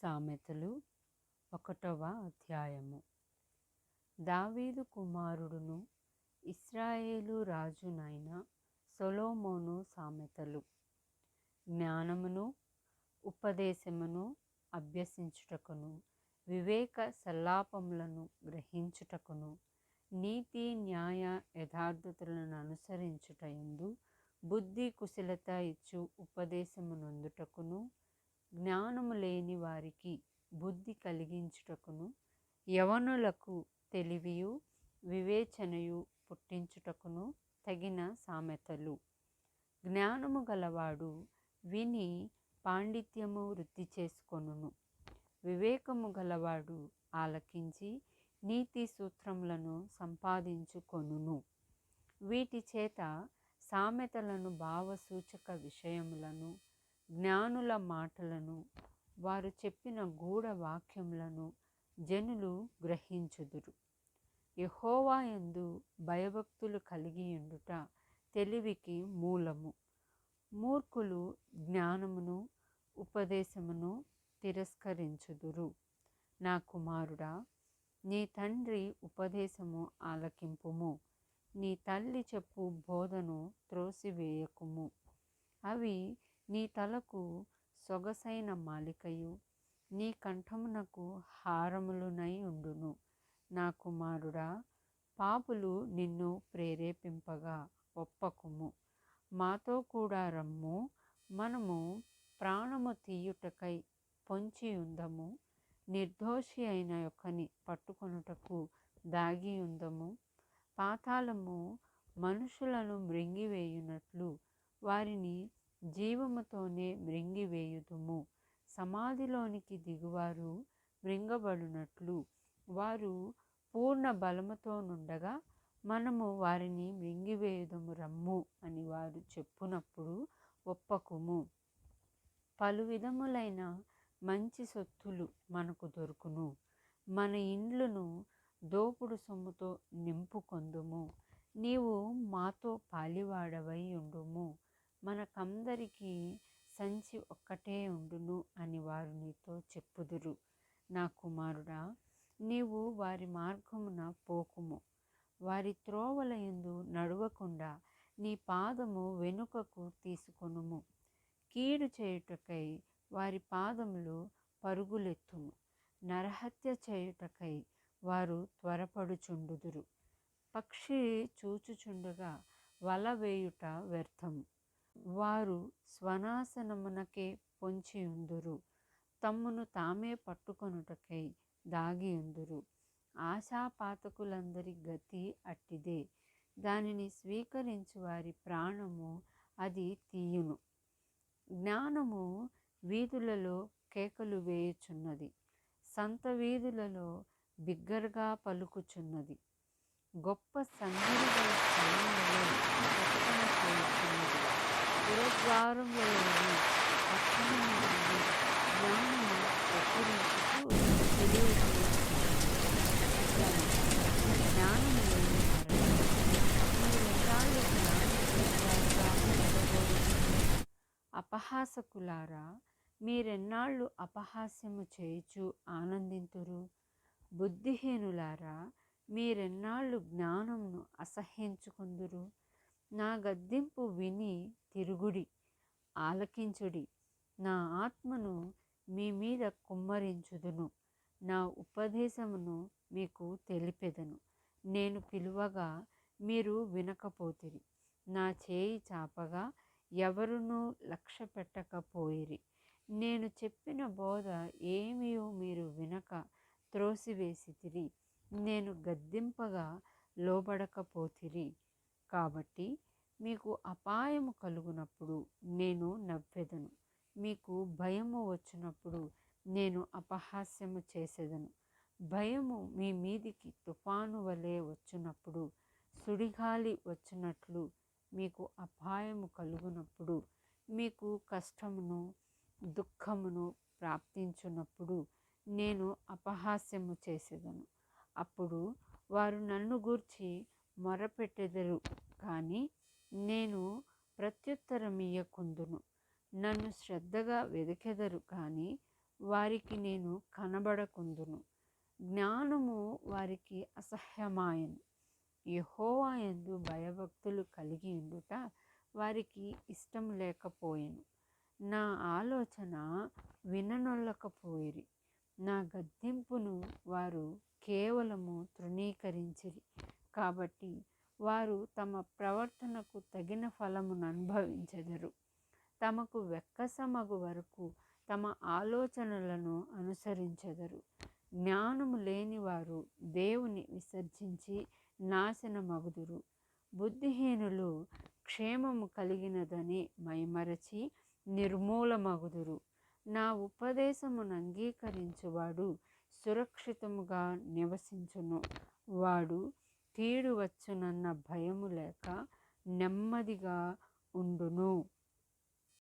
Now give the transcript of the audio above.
సామెతలు 1వ అధ్యాయము. దావీదు కుమారుడును ఇశ్రాయేలు రాజునైన సొలొమోను సామెతలు. జ్ఞానమును ఉపదేశమును అభ్యసించుటకును, వివేక సల్లాపములను గ్రహించుటకును, నీతి న్యాయ యథార్థతలను అనుసరించుటయందు బుద్ధి కుశలత ఇచ్చు ఉపదేశమునందుటకును, జ్ఞానము లేని వారికి బుద్ధి కలిగించుటకును, యవనులకు తెలివియు వివేచనయు పుట్టించుటకును తగిన సామెతలు. జ్ఞానము గలవాడు విని పాండిత్యము వృద్ధి చేసుకొనును. వివేకము గలవాడు ఆలకించి నీతి సూత్రములను సంపాదించుకొనును. వీటి చేత సామెతలను భావసూచక విషయములను, జ్ఞానుల మాటలను, వారు చెప్పిన గూఢ వాక్యములను జనులు గ్రహించుదురు. యెహోవా యందు భయభక్తులు కలిగియుండుట తెలివికి మూలము. మూర్ఖులు జ్ఞానమును ఉపదేశమును తిరస్కరించుదురు. నా కుమారుడా, నీ తండ్రి ఉపదేశము ఆలకింపుము. నీ తల్లి చెప్పు బోధను త్రోసివేయకుము. అవి నీ తలకు సొగసైన మాలికయు, నీ కంఠమునకు హారములునై ఉండును. నా కుమారుడా, పాపులు నిన్ను ప్రేరేపింపగా ఒప్పకుము. మాతో కూడా రమ్ము, మనము ప్రాణము తీయుటకై పొంచి ఉందము. నిర్దోషి అయిన ఒకని పట్టుకొనుటకు దాగి ఉందము. పాతాళము మనుషులను మృంగివేయునట్లు వారిని జీవముతోనే మృంగివేయుదుము. సమాధిలోనికి దిగువారు మృంగబడునట్లు వారు పూర్ణ బలముతో నుండగా మనము వారిని మృంగివేయుదము రమ్ము అని వారు చెప్పునప్పుడు ఒప్పకుము. పలు విధములైన మంచి సొత్తులు మనకు దొరుకును. మన ఇండ్లను దోపుడు సొమ్ముతో నింపుకొందుము. నీవు మాతో పాలివాడవై ఉండుము. మనకందరికీ సంచి ఒక్కటే ఉండును అని వారు నీతో చెప్పుదురు. నా కుమారుడా, నీవు వారి మార్గమున పోకుము. వారి త్రోవల యందు నడవకుండా నీ పాదము వెనుకకు తీసుకొనుము. కీడు చేయుటకై వారి పాదములు పరుగులెత్తును. నరహత్య చేయుటకై వారు త్వరపడుచుండుదురు. పక్షి చూచుచుండగా వల వేయుట వ్యర్థము. వారు స్వనాశనమునకే పొంచి ఉందురు. తమ్మును తామే పట్టుకొనుటకై దాగి ఉందురు. ఆశాపాతకులందరి గతి అట్టిదే. దానిని స్వీకరించు వారి ప్రాణము అది తీయును. జ్ఞానము వీధులలో కేకలు వేయుచున్నది. సంత వీధులలో బిగ్గరగా పలుకుచున్నది. గొప్ప సందడి గల స్థలములలో ప్రకటన చేయుచున్నది. పురద్వారములలోని పట్టణము నుండి జ్ఞానము ప్రచురించుచు తెలియజేయుచున్నది. జ్ఞానము లేని మీరెన్నాళ్ళు జ్ఞానహీనులారా ఉండబోతున్నారు? అపహాసకులారా, మీరెన్నాళ్ళు అపహాస్యము చేయుచు ఆనందింతురు? బుద్ధిహీనులారా, మీరెన్నాళ్ళు జ్ఞానమును అసహ్యించుకొందురు? నా గద్దింపు విని తిరుగుడి, ఆలకించుడి. నా ఆత్మను మీ మీద కుమ్మరించుదును. నా ఉపదేశమును మీకు తెలిపెదను. నేను పిలువగా మీరు వినకపోతిరి. నా చేయి చాపగా ఎవరునూ లక్ష్య పెట్టకపోయిరి. నేను చెప్పిన బోధ ఏమియో మీరు వినక త్రోసివేసితిరి. నేను గద్దింపగా లోబడకపోతిరి. కాబట్టి మీకు అపాయము కలుగునప్పుడు నేను నవ్వెదను. మీకు భయము వచ్చినప్పుడు నేను అపహాస్యము చేసేదను. భయము మీ మీదికి తుఫాను వలె వచ్చినప్పుడు, సుడిగాలి వచ్చినట్లు మీకు అపాయము కలుగునప్పుడు, మీకు కష్టమును దుఃఖమును ప్రాప్తించున్నప్పుడు నేను అపహాస్యము చేసేదను. అప్పుడు వారు నన్ను గూర్చి మొరపెట్టెదరు, కానీ నేను ప్రత్యుత్తరమియ్యకుందును. నన్ను శ్రద్ధగా వెదకెదరు, కానీ వారికి నేను కనబడకుందును. జ్ఞానము వారికి అసహ్యమాయను. యెహోవా యందు భయభక్తులు కలిగి ఉండుట వారికి ఇష్టం లేకపోయెను. నా ఆలోచన విననొల్లకపోయిరి. నా గద్దింపును వారు కేవలము తృణీకరించిరి. కాబట్టి వారు తమ ప్రవర్తనకు తగిన ఫలమును అనుభవించెదరు. తమకు వెక్కసమగు వరకు తమ ఆలోచనలను అనుసరించెదరు. జ్ఞానము లేనివారు దేవుని విసర్జించి నాశనమగుదురు. బుద్ధిహీనులు క్షేమము కలిగినదని మైమరచి నిర్మూలమగుదురు. నా ఉపదేశమును అంగీకరించువాడు సురక్షితముగా నివసించును. వాడు కీడు వచ్చునన్న భయము లేక నెమ్మదిగా ఉండును.